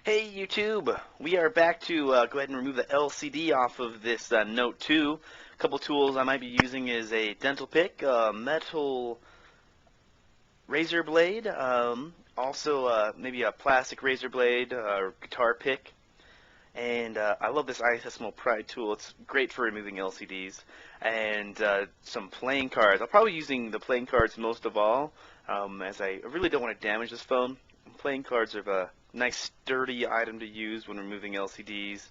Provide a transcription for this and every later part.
Hey YouTube, we are back to go ahead and remove the LCD off of this Note 2. A couple tools I might be using is a dental pick, a metal razor blade, also maybe a plastic razor blade or guitar pick. And I love this iSesimo Pride tool. It's great for removing LCDs. And some playing cards. I'll probably be using the playing cards most of all, as I really don't want to damage this phone. Playing cards are a nice sturdy item to use when removing LCDs,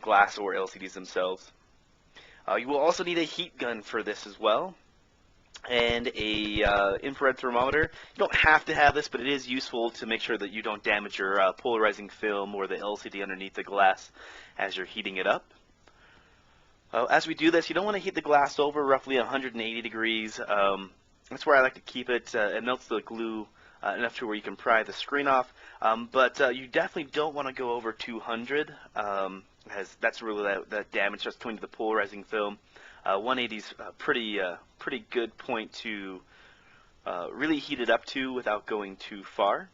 glass or LCDs themselves. You will also need a heat gun for this as well, and a infrared thermometer. You don't have to have this, but it is useful to make sure that you don't damage your polarizing film or the LCD underneath the glass as you're heating it up. As we do this, you don't want to heat the glass over roughly 180 degrees. That's where I like to keep it. It melts the glue enough to where you can pry the screen off, but you definitely don't want to go over 200, as that's really that damage starts coming to the polarizing film. 180 is a pretty good point to really heat it up to without going too far.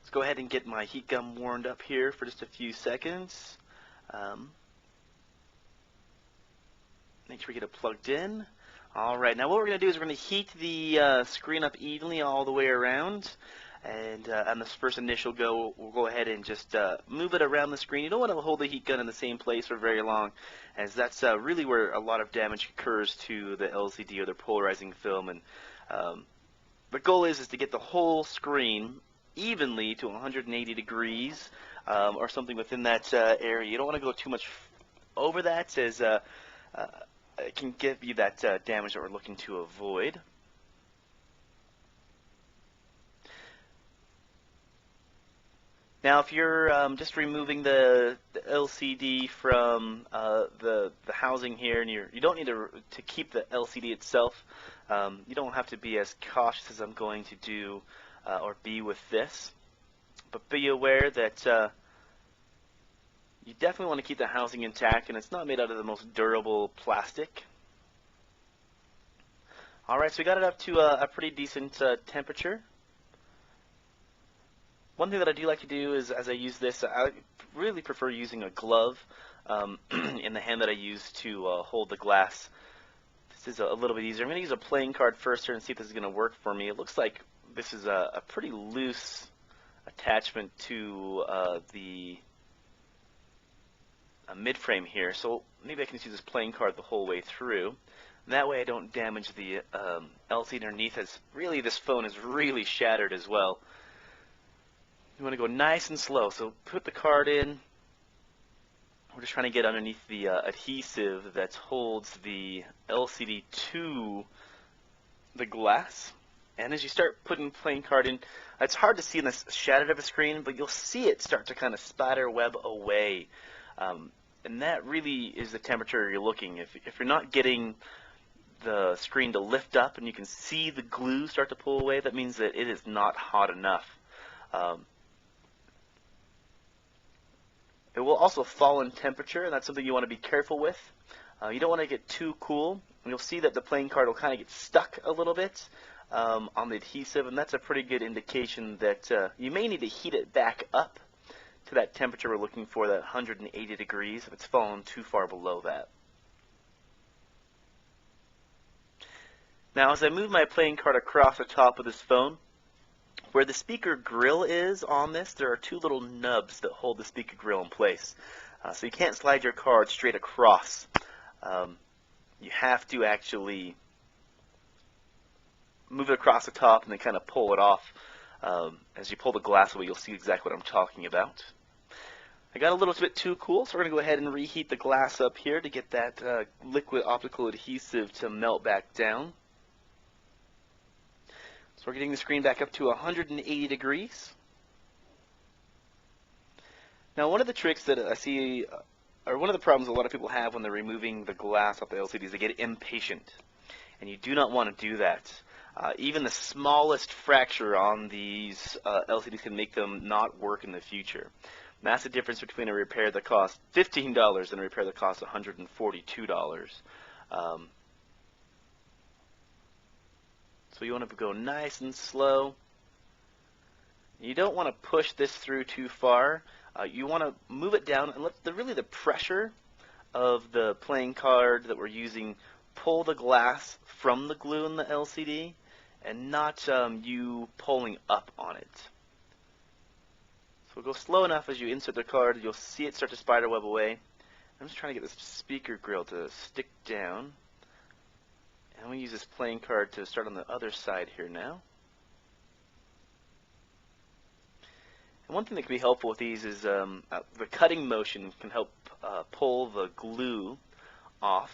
Let's go ahead and get my heat gun warmed up here for just a few seconds. Make sure we get it plugged in. Alright, now what we're going to do is we're going to heat the screen up evenly all the way around. And on this first initial go, we'll go ahead and just move it around the screen. You don't want to hold the heat gun in the same place for very long, as that's really where a lot of damage occurs to the LCD or the polarizing film. And the goal is to get the whole screen evenly to 180 degrees or something within that area. You don't want to go too much over that, as it can give you that damage that we're looking to avoid. Now, if you're just removing the LCD from the housing here, and you don't need to keep the LCD itself, you don't have to be as cautious as I'm going to do or be with this. But be aware that you definitely want to keep the housing intact, and it's not made out of the most durable plastic. Alright, so we got it up to a pretty decent temperature. One thing that I do like to do is, as I use this, I really prefer using a glove in the hand that I use to hold the glass. This is a little bit easier. I'm going to use a playing card first here and see if this is going to work for me. It looks like this is a pretty loose attachment to the mid-frame here, so maybe I can just use this playing card the whole way through. And that way I don't damage the LCD underneath, as really this phone is really shattered as well. You want to go nice and slow, so put the card in. We're just trying to get underneath the adhesive that holds the LCD to the glass. And as you start putting playing card in, it's hard to see in this shattered of a screen, but you'll see it start to kind of spider web away. And that really is the temperature you're looking. If you're not getting the screen to lift up and you can see the glue start to pull away, that means that it is not hot enough. It will also fall in temperature, and that's something you want to be careful with. You don't want to get too cool. You'll see that the playing card will kind of get stuck a little bit on the adhesive, and that's a pretty good indication that you may need to heat it back up to that temperature we're looking for, that 180 degrees, if it's fallen too far below that. Now, as I move my playing card across the top of this phone, where the speaker grill is on this, there are two little nubs that hold the speaker grill in place. So you can't slide your card straight across. You have to actually move it across the top and then kind of pull it off. As you pull the glass away, you'll see exactly what I'm talking about. I got a little bit too cool, so we're going to go ahead and reheat the glass up here to get that liquid optical adhesive to melt back down. So we're getting the screen back up to 180 degrees. Now, one of the tricks that I see, or one of the problems a lot of people have when they're removing the glass off the LCD, is they get impatient. And you do not want to do that. Even the smallest fracture on these LCDs can make them not work in the future. And that's the difference between a repair that costs $15 and a repair that costs $142. So you want to go nice and slow. You don't want to push this through too far. You want to move it down and let really the pressure of the playing card that we're using pull the glass from the glue in the LCD, and not you pulling up on it. So we'll go slow enough as you insert the card, you'll see it start to spiderweb away. I'm just trying to get this speaker grill to stick down. And we use this playing card to start on the other side here now. And one thing that can be helpful with these is the cutting motion can help pull the glue off.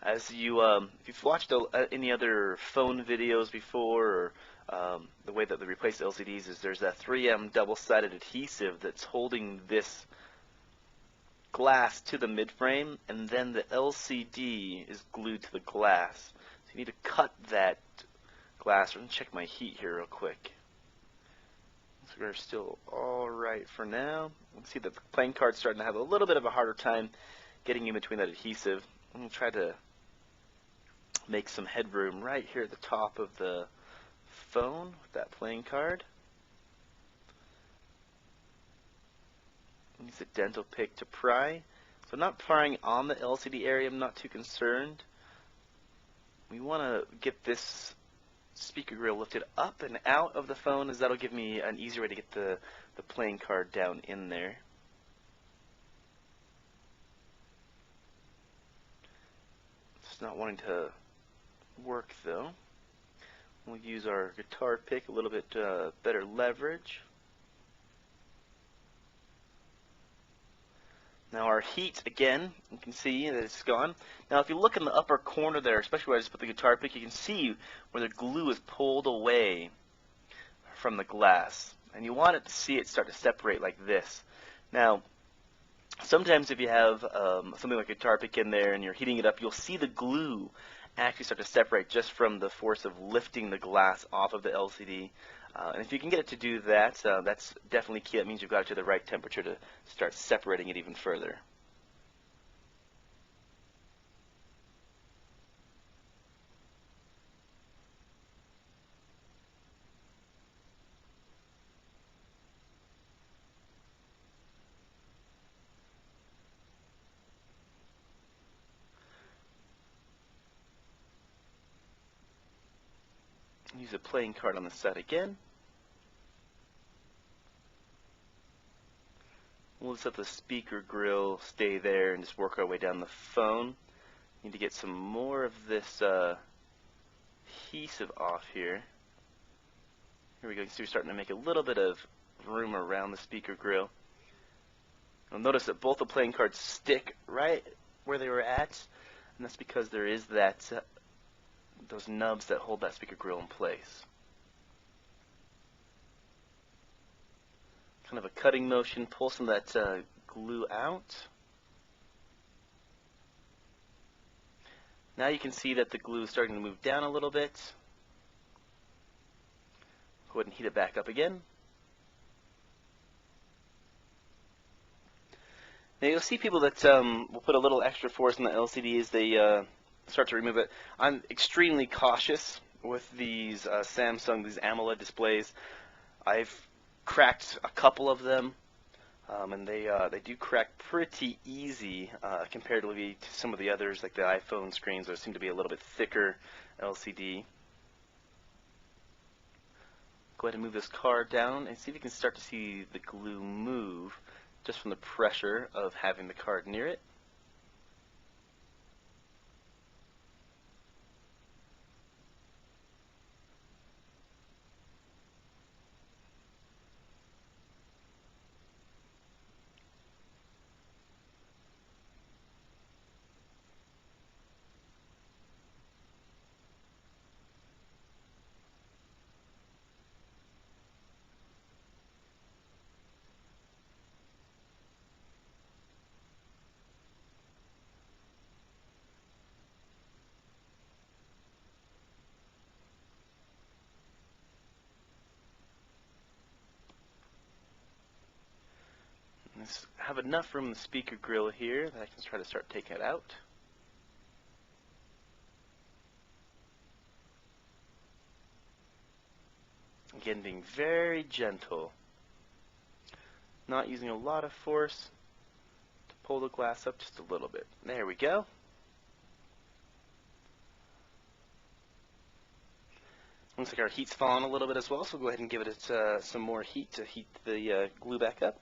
As you, if you've watched any other phone videos before, or the way that they replace LCDs is there's a 3M double-sided adhesive that's holding this glass to the midframe, and then the LCD is glued to the glass. So you need to cut that glass. I'm going to check my heat here real quick. So we're still all right for now. You can see that the playing card's starting to have a little bit of a harder time getting in between that adhesive. I'm going to try to make some headroom right here at the top of the phone with that playing card. Use a dental pick to pry. So I'm not prying on the LCD area, I'm not too concerned. We want to get this speaker grill lifted up and out of the phone, as that'll give me an easier way to get the playing card down in there. It's not wanting to work though. We'll use our guitar pick, a little bit better leverage. Now our heat, again, you can see that it's gone. Now if you look in the upper corner there, especially where I just put the guitar pick, you can see where the glue is pulled away from the glass. And you want it to see it start to separate like this. Now, sometimes if you have something like a guitar pick in there and you're heating it up, you'll see the glue actually start to separate just from the force of lifting the glass off of the LCD. And if you can get it to do that, that's definitely key. That means you've got it to the right temperature to start separating it even further. Use a playing card on the side again. We'll just let the speaker grill stay there and just work our way down the phone. Need to get some more of this adhesive off here. Here we go. You can see we're starting to make a little bit of room around the speaker grill. You'll notice that both the playing cards stick right where they were at, and that's because there is that those nubs that hold that speaker grill in place. Kind of a cutting motion, pull some of that glue out. Now you can see that the glue is starting to move down a little bit. Go ahead and heat it back up again. Now you'll see people that will put a little extra force on the LCD as they start to remove it. I'm extremely cautious with these Samsung, these AMOLED displays. I've cracked a couple of them, and they do crack pretty easy comparatively to some of the others, like the iPhone screens that seem to be a little bit thicker LCD. Go ahead and move this card down and see if you can start to see the glue move just from the pressure of having the card near it. I have enough room in the speaker grill here that I can try to start taking it out. Again, being very gentle. Not using a lot of force to pull the glass up, just a little bit. There we go. Looks like our heat's fallen a little bit as well, so we'll go ahead and give it some more heat to heat the glue back up.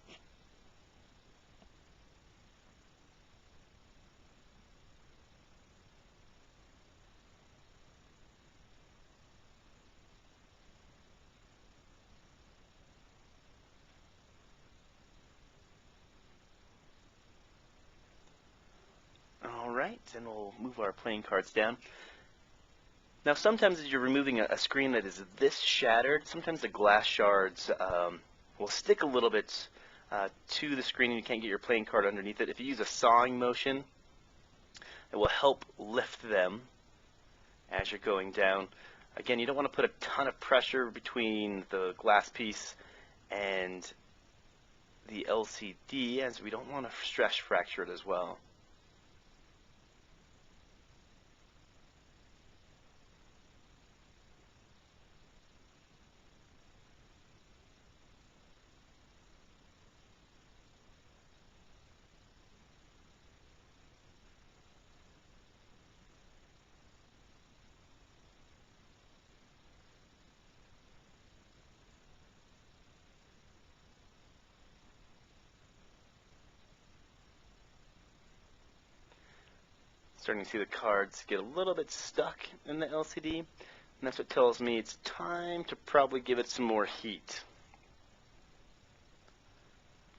Alright, and we'll move our playing cards down. Now sometimes as you're removing a screen that is this shattered, sometimes the glass shards will stick a little bit to the screen and you can't get your playing card underneath it. If you use a sawing motion, it will help lift them as you're going down. Again, you don't want to put a ton of pressure between the glass piece and the LCD, as we don't want to stress fracture it as well. Starting to see the cards get a little bit stuck in the LCD, and that's what tells me it's time to probably give it some more heat.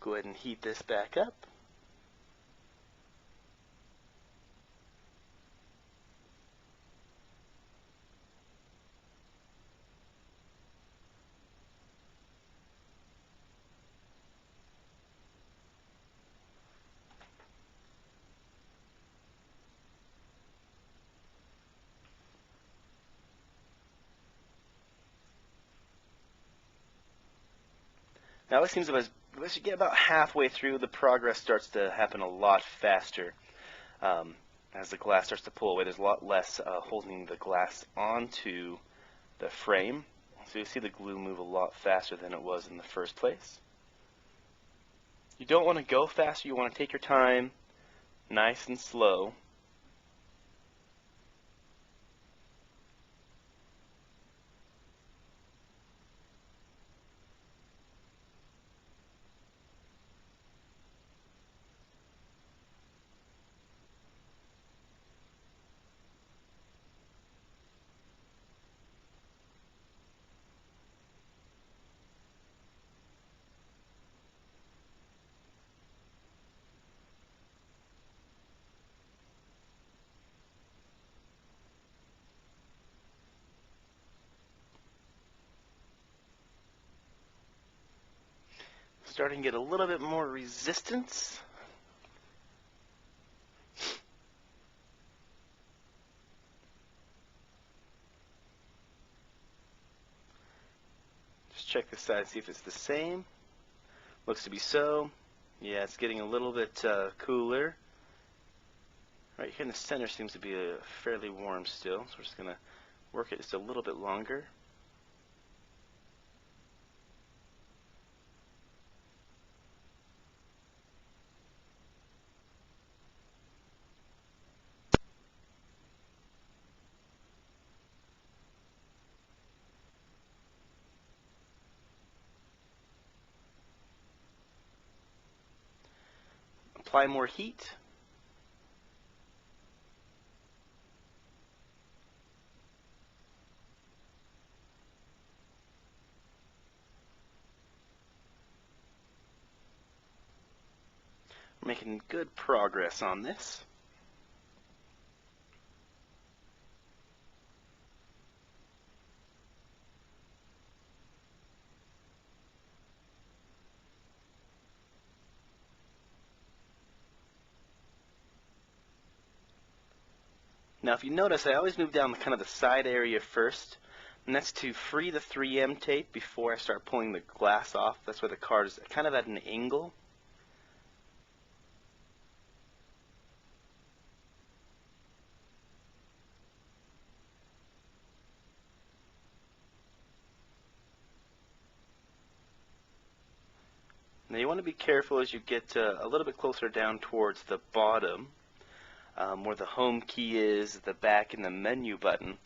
Go ahead and heat this back up. Now it seems as you get about halfway through, the progress starts to happen a lot faster. As the glass starts to pull away, there's a lot less holding the glass onto the frame. So you see the glue move a lot faster than it was in the first place. You don't want to go faster, you want to take your time, nice and slow. Starting to get a little bit more resistance. Just check this side, see if it's the same. Looks to be so. Yeah, it's getting a little bit cooler. Right here in the center seems to be fairly warm still, so we're just going to work it just a little bit longer. Apply more heat. We're making good progress on this. Now if you notice, I always move down kind of the side area first, and that's to free the 3M tape before I start pulling the glass off. That's where the card is kind of at an angle. Now you want to be careful as you get a little bit closer down towards the bottom, where the home key is, the back, and the menu button.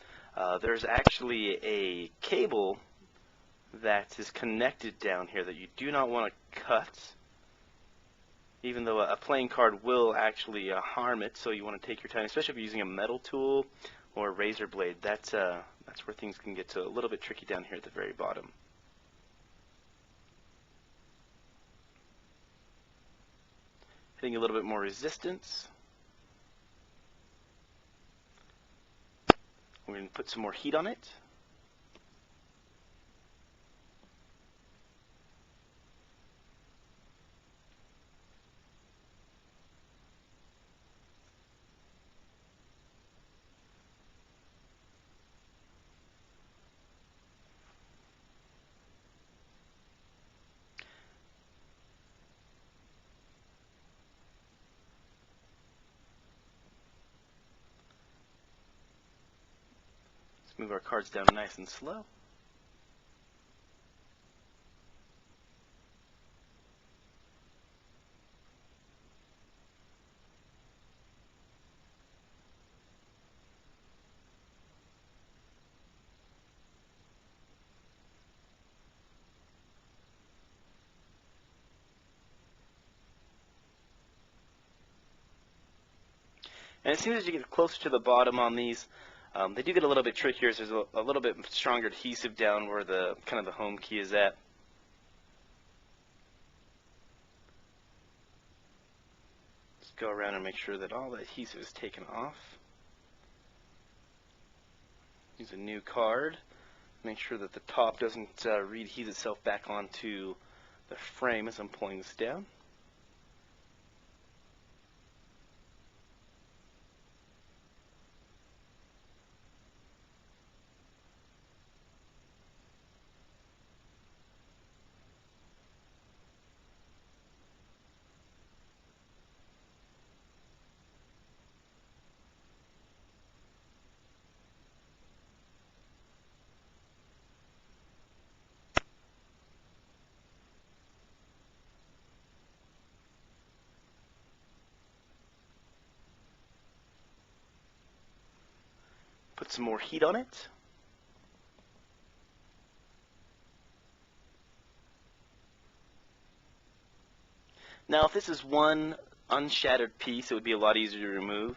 There's actually a cable that is connected down here that you do not want to cut, even though a playing card will actually harm it. So you want to take your time, especially if you're using a metal tool or a razor blade. That's where things can get a little bit tricky down here at the very bottom. Hitting a little bit more resistance. We're going to put some more heat on it. Move our cards down nice and slow. And as soon as you get closer to the bottom on these, they do get a little bit trickier. So there's a little bit stronger adhesive down where the kind of the home key is at. Just go around and make sure that all the adhesive is taken off. Use a new card. Make sure that the top doesn't readhese itself back onto the frame as I'm pulling this down. Put some more heat on it. Now if this is one unshattered piece, it would be a lot easier to remove.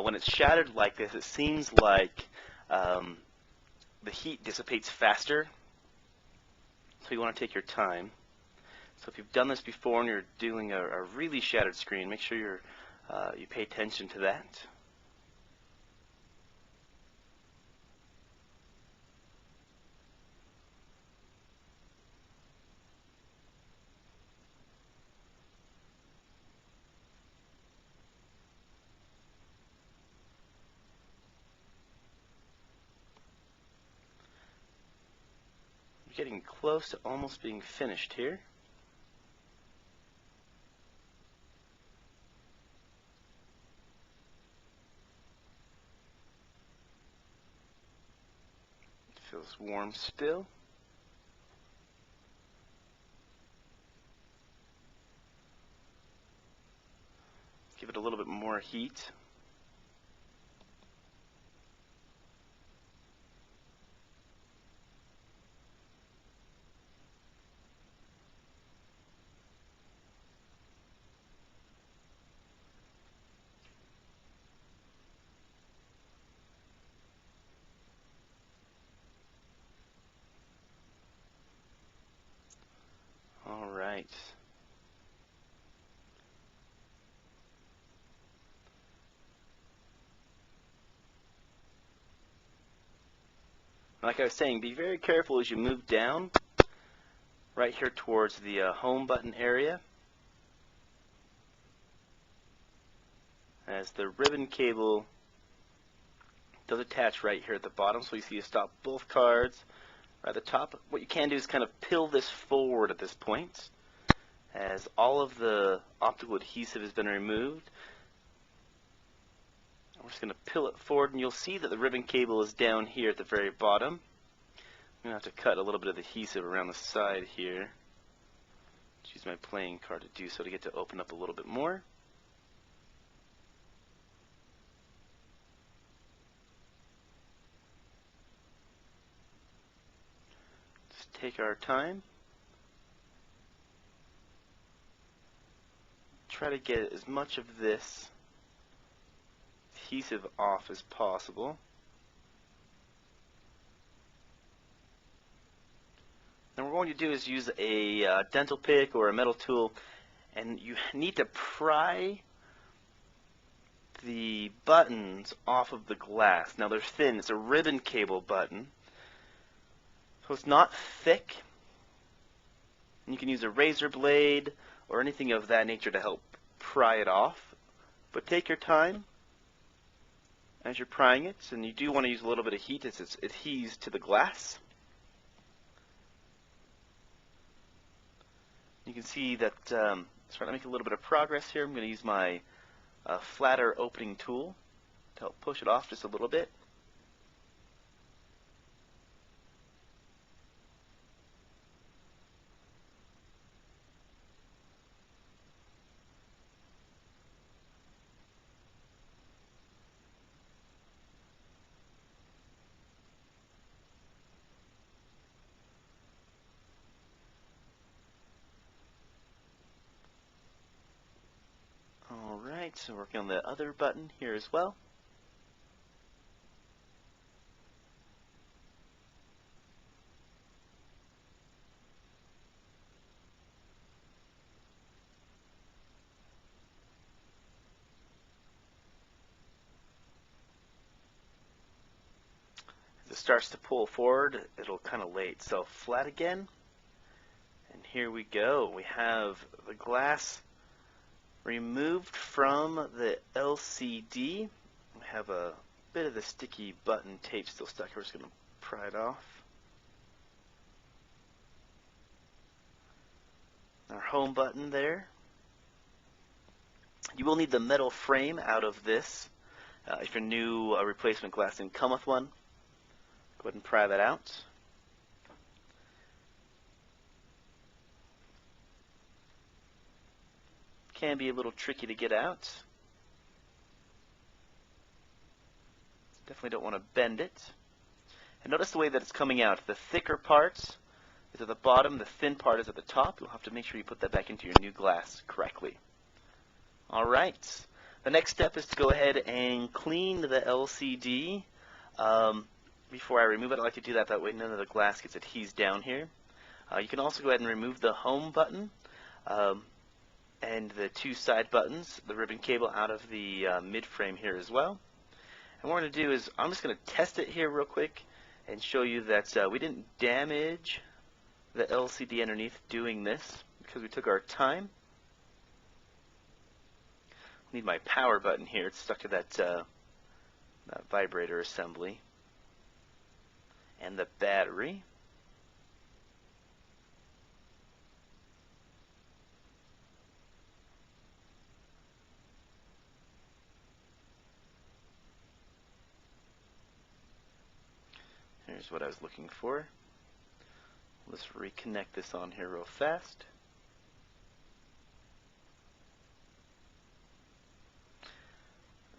When it's shattered like this, it seems like the heat dissipates faster, so you want to take your time. So if you've done this before and you're doing a really shattered screen, make sure you pay attention to that. You're getting close to almost being finished here. It feels warm still. Give it a little bit more heat. All right. Like I was saying, be very careful as you move down right here towards the home button area, as the ribbon cable does attach right here at the bottom. So you see you stop both cards right at the top. What you can do is kind of peel this forward at this point, as all of the optical adhesive has been removed. We're just going to peel it forward, and you'll see that the ribbon cable is down here at the very bottom. I'm going to have to cut a little bit of adhesive around the side here, Let's use my playing card to do so to get to open up a little bit more. Just take our time. Try to get as much of this adhesive off as possible. And what we're going to do is use a dental pick or a metal tool, and you need to pry the buttons off of the glass. Now they're thin, it's a ribbon cable button, so it's not thick. And you can use a razor blade or anything of that nature to help pry it off, but take your time as you're prying it, and you do want to use a little bit of heat as it adheres to the glass. You can see that starting to make a little bit of progress here. I'm going to use my flatter opening tool to help push it off just a little bit. Alright, so working on the other button here as well. As it starts to pull forward, it'll kind of lay itself flat again. And here we go. We have the glass removed from the LCD. We have a bit of the sticky button tape still stuck here. We're just going to pry it off. Our home button there. You will need the metal frame out of this. If your new replacement glass didn't come with one, go ahead and pry that out. Can be a little tricky to get out. Definitely don't want to bend it. And notice the way that it's coming out. The thicker part is at the bottom, the thin part is at the top. You'll have to make sure you put that back into your new glass correctly. Alright, the next step is to go ahead and clean the LCD. Before I remove it, I like to do that way none of the glass gets adhesed down here. You can also go ahead and remove the home button. And the two side buttons, the ribbon cable out of the mid frame here as well. And what we're going to do is I'm just going to test it here real quick and show you that we didn't damage the LCD underneath doing this because we took our time. I need my power button here. It's stuck to that vibrator assembly. And the battery. Here's what I was looking for. Let's reconnect this on here real fast.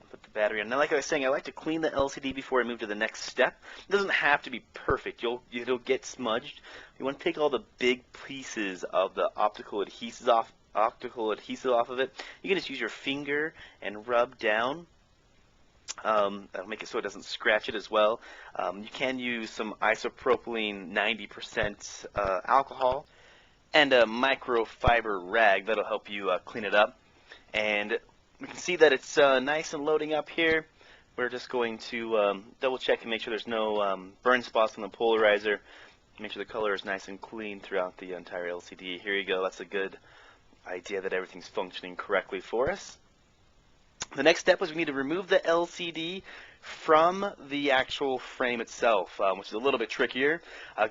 Put the battery on. Now, like I was saying, I like to clean the LCD before I move to the next step. It doesn't have to be perfect. It'll get smudged. You want to take all the big pieces of the optical adhesive off of it. You can just use your finger and rub down. That'll make it so it doesn't scratch it as well. You can use some isopropylene 90% alcohol and a microfiber rag. That'll help you clean it up. And we can see that it's nice and loading up here. We're just going to double check and make sure there's no burn spots on the polarizer. Make sure the color is nice and clean throughout the entire LCD. Here you go. That's a good idea that everything's functioning correctly for us. The next step is we need to remove the LCD from the actual frame itself, which is a little bit trickier.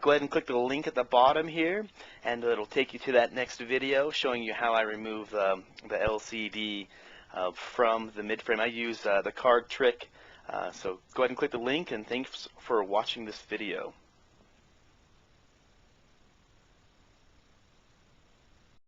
Go ahead and click the link at the bottom here, and it'll take you to that next video showing you how I remove the LCD from the mid frame. I use the card trick, so go ahead and click the link, and thanks for watching this video.